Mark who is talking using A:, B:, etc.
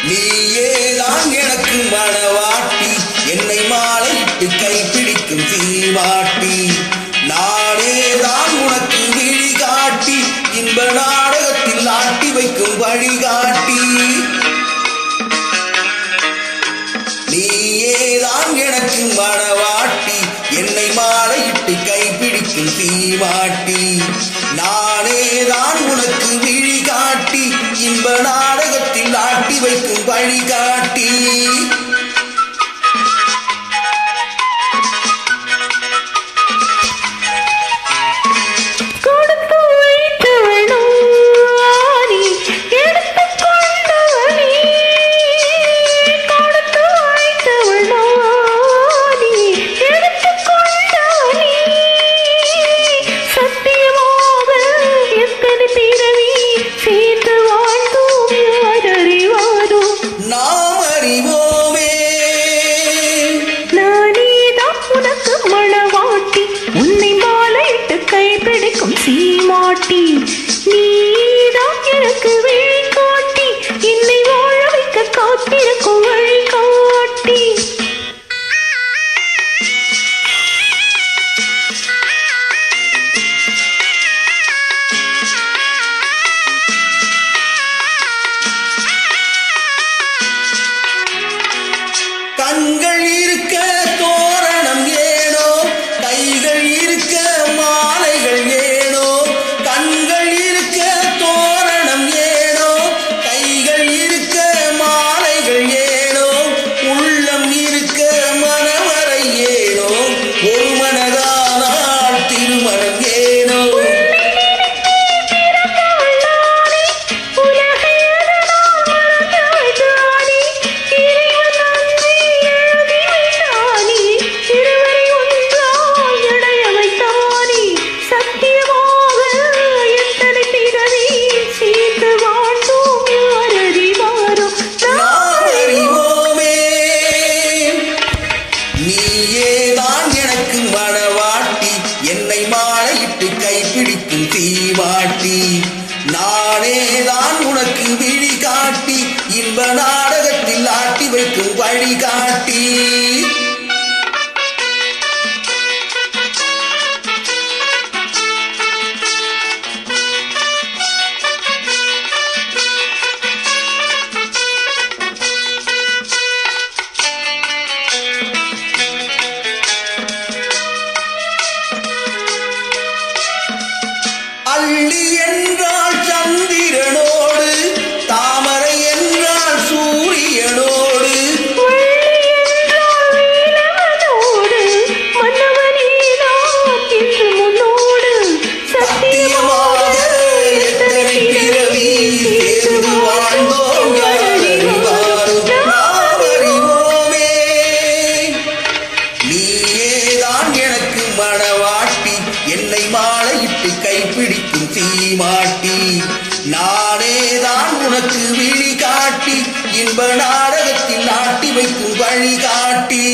A: நீயேதான் எனக்கு மணவாட்டி, என்னை மாலையிட்டு கைப்பிடிக்கும் சீமாட்டி. நானேதான் உனக்கு விழி காட்டி, இன்ப நாடகத்தில் ஆட்டி வைக்கும் வழிகாட்டி. நீயேதான் எனக்கு மணவாட்டி, என்னை மாலையிட்டு கைப்பிடிக்கும் சீமாட்டி. நானேதான் உனக்கு விழி காட்டி, இன்ப நாடகத்தில் ஆட்டி வைக்கும் வழிகாட்டி.
B: சீமாட்டி நீதான் எனக்கு வழிகாட்டி, என்னை வாழ வைக்க காத்திருக்கும் வழிகாட்டி.
A: கண்கள் இருக்க தோரணம் ஏனோ, கைகள் இருக்க மாலைகள் ஏனோ. கண்கள் இருக்க தோரணம் ஏனோ, கைகள் இருக்க மாலைகள் ஏனோ. உள்ளம் இருக்க மனவரை ஏனோ, ஒரு மனதானால் திருமணம் ஏனோ. நீயேதான் எனக்கு மணவாட்டி, என்னை மாலையிட்டு கைப்பிடிக்கும் தீவாட்டி. நானேதான் உனக்கு விழி காட்டி, இன்ப நாடகத்தில் ஆட்டி வைக்கும் வழிகாட்டி. அள்ளி என்றால் சந்திரனோடு, தாமரை என்றால் சூரியனோடு. சத்தியமாக எத்தனை பிறவி சேர்ந்து வாழ்ந்தோம் அறிவாரும் நாம் அறிவோமே. நீயேதான் எனக்கு மணவாட்டி, என்னை மாலையிட்டு கைப்பிடிக்கும் சீமாட்டி. நானேதான் உனக்கு விழி காட்டி, இன்ப நாடகத்தில் ஆட்டி வைக்கும் வழிகாட்டி.